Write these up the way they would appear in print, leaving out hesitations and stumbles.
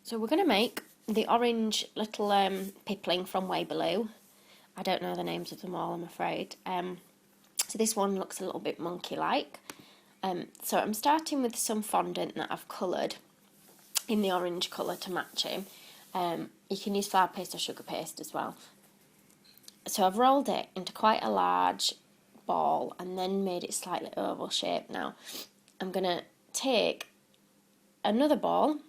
So we're going to make the orange little pipling from Waybuloo. I don't know the names of them all, I'm afraid. So this one looks a little bit monkey-like. So I'm starting with some fondant that I've coloured in the orange colour to match him. You can use flour paste or sugar paste as well. So I've rolled it into quite a large ball and then made it slightly oval shaped. Now I'm going to take another ball,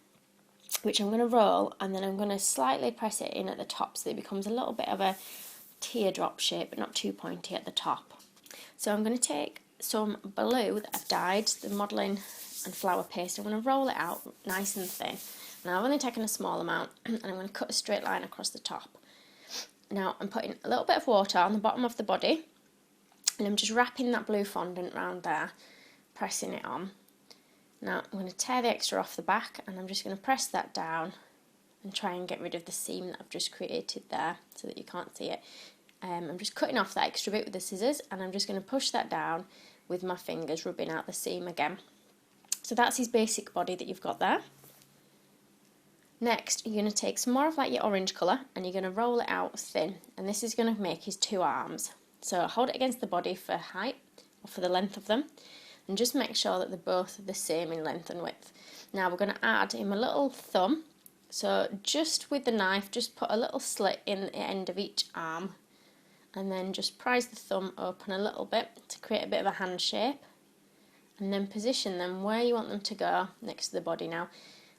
which I'm going to roll, and then I'm going to slightly press it in at the top so it becomes a little bit of a teardrop shape but not too pointy at the top. So I'm going to take some blue that I've dyed, the modelling and flour paste. I'm going to roll it out nice and thin. Now I've only taken a small amount and I'm going to cut a straight line across the top. Now I'm putting a little bit of water on the bottom of the body and I'm just wrapping that blue fondant around there, pressing it on. Now I'm going to tear the extra off the back and I'm just going to press that down and try and get rid of the seam that I've just created there so that you can't see it. I'm just cutting off that extra bit with the scissors and I'm just going to push that down with my fingers, rubbing out the seam again. So that's his basic body that you've got there. Next, you're going to take some more of like your orange colour and you're going to roll it out thin, and this is going to make his two arms. So hold it against the body for height, or for the length of them, and just make sure that they're both the same in length and width. Now we're going to add him a little thumb, so just with the knife, just put a little slit in the end of each arm, and then just prise the thumb open a little bit to create a bit of a hand shape, and then position them where you want them to go next to the body. Now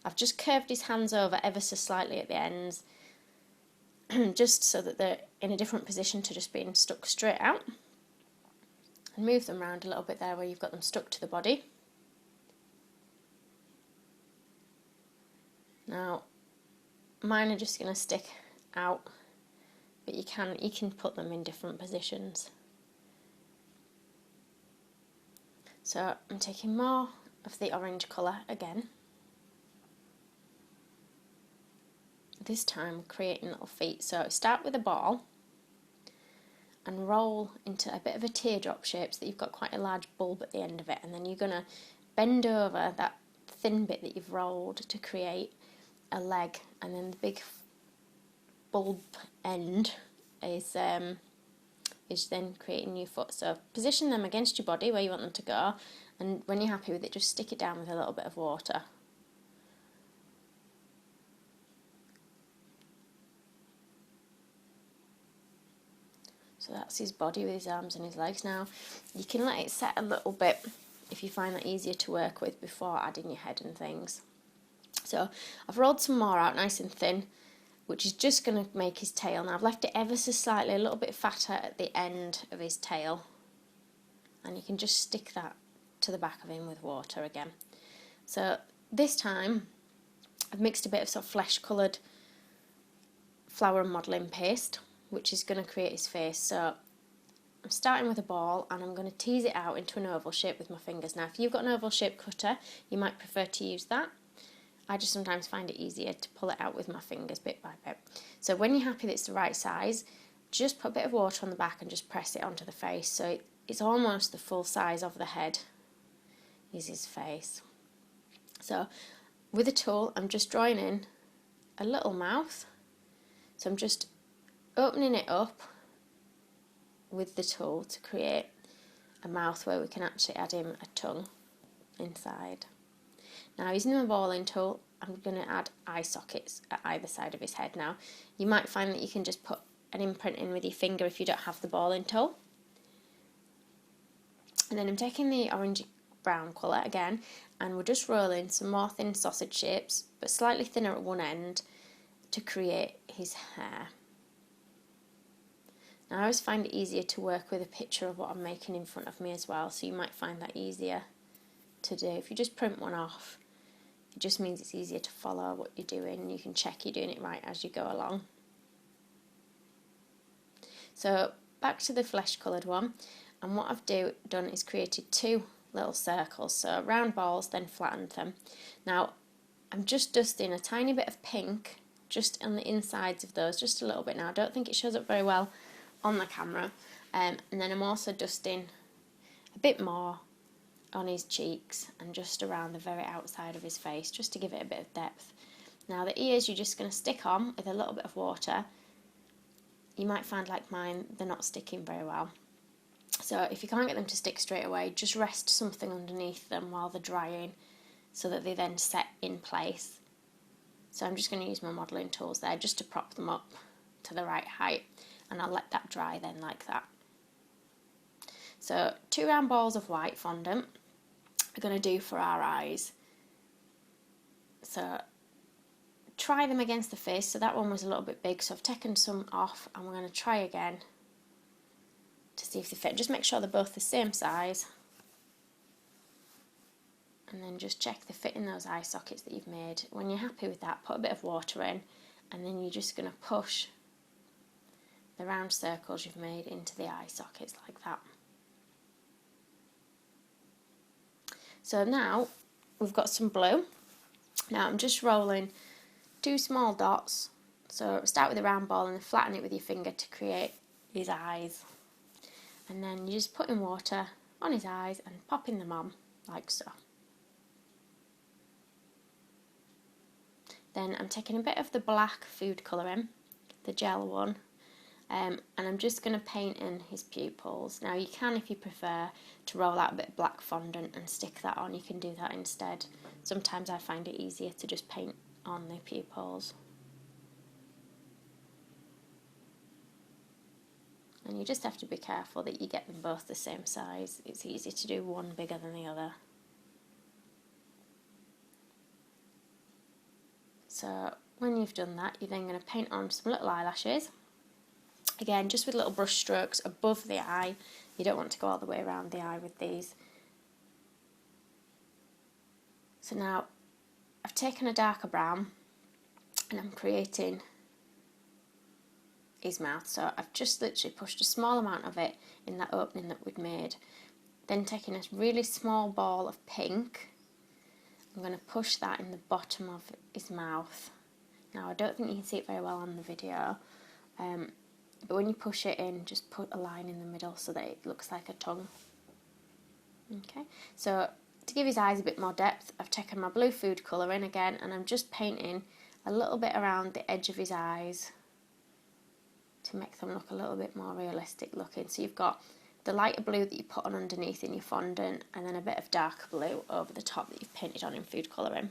I've just curved his hands over ever so slightly at the ends, just so that they're in a different position to just being stuck straight out, and move them around a little bit there where you've got them stuck to the body. Now mine are just going to stick out, but you can put them in different positions. So I'm taking more of the orange colour again. This time creating little feet. So start with a ball and roll into a bit of a teardrop shape so that you've got quite a large bulb at the end of it, and then you're going to bend over that thin bit that you've rolled to create a leg, and then the big bulb end is then creating your foot. So position them against your body where you want them to go, and when you're happy with it, just stick it down with a little bit of water. So that's his body with his arms and his legs. Now you can let it set a little bit if you find that easier to work with before adding your head and things. So I've rolled some more out nice and thin, which is just going to make his tail. Now I've left it ever so slightly a little bit fatter at the end of his tail, and you can just stick that to the back of him with water again. So this time I've mixed a bit of sort of flesh coloured flour and modelling paste, which is going to create his face. So I'm starting with a ball and I'm going to tease it out into an oval shape with my fingers. Now if you've got an oval shaped cutter, you might prefer to use that. I just sometimes find it easier to pull it out with my fingers bit by bit. So when you're happy that it's the right size, just put a bit of water on the back and just press it onto the face. So it's almost the full size of the head is his face. So with a tool, I'm just drawing in a little mouth. So I'm just opening it up with the tool to create a mouth where we can actually add him a tongue inside. Now using my balling tool, I'm going to add eye sockets at either side of his head. Now you might find that you can just put an imprint in with your finger if you don't have the balling tool. And then I'm taking the orange brown colour again, and we're just rolling some more thin sausage shapes, but slightly thinner at one end, to create his hair. Now I always find it easier to work with a picture of what I'm making in front of me as well, so you might find that easier to do. If you just print one off, it just means it's easier to follow what you're doing, and you can check you're doing it right as you go along. So back to the flesh coloured one, and what I've done is created two little circles, so round balls, then flattened them. Now I'm just dusting a tiny bit of pink just on the insides of those, just a little bit. Now I don't think it shows up very well on the camera, and then I'm also dusting a bit more on his cheeks and just around the very outside of his face, just to give it a bit of depth. Now the ears you're just going to stick on with a little bit of water. You might find, like mine, they're not sticking very well. So if you can't get them to stick straight away, just rest something underneath them while they're drying so that they then set in place. So I'm just going to use my modelling tools there just to prop them up to the right height, and I'll let that dry then like that. So 2 round balls of white fondant are going to do for our eyes. So try them against the face. So that one was a little bit big, so I've taken some off and we're going to try again to see if they fit. Just make sure they're both the same size, and then just check they fit in those eye sockets that you've made. When you're happy with that, put a bit of water in, and then you're just going to push the round circles you've made into the eye sockets like that. So now we've got some blue. Now I'm just rolling 2 small dots. So start with a round ball and then flatten it with your finger to create his eyes. And then you just put in water on his eyes and popping them on like so. Then I'm taking a bit of the black food colouring, the gel one, and I'm just going to paint in his pupils. Now you can, if you prefer, to roll out a bit of black fondant and stick that on, you can do that instead. Sometimes I find it easier to just paint on the pupils. And you just have to be careful that you get them both the same size. It's easy to do one bigger than the other. So when you've done that, you're then going to paint on some little eyelashes. Again, just with little brush strokes above the eye. You don't want to go all the way around the eye with these. So now I've taken a darker brown and I'm creating his mouth. So I've just literally pushed a small amount of it in that opening that we'd made. Then taking a really small ball of pink, I'm going to push that in the bottom of his mouth. Now I don't think you can see it very well on the video, but when you push it in, just put a line in the middle so that it looks like a tongue. Okay, so to give his eyes a bit more depth, I've taken my blue food colour in again, and I'm just painting a little bit around the edge of his eyes to make them look a little bit more realistic looking. So you've got the lighter blue that you put on underneath in your fondant, and then a bit of darker blue over the top that you've painted on in food colouring.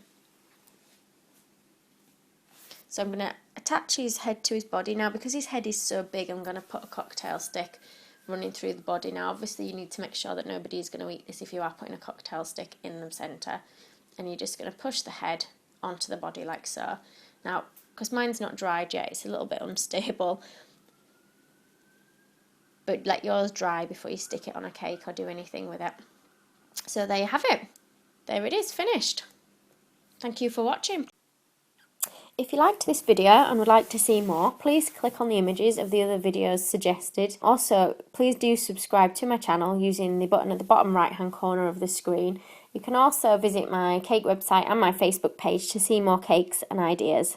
So I'm going to attach his head to his body. Now because his head is so big, I'm going to put a cocktail stick running through the body. Now obviously you need to make sure that nobody is going to eat this if you are putting a cocktail stick in the centre, and you're just going to push the head onto the body like so. Now because mine's not dried yet, it's a little bit unstable, but let yours dry before you stick it on a cake or do anything with it. So there you have it. There it is, finished. Thank you for watching. If you liked this video and would like to see more, please click on the images of the other videos suggested. Also, please do subscribe to my channel using the button at the bottom right hand corner of the screen. You can also visit my cake website and my Facebook page to see more cakes and ideas.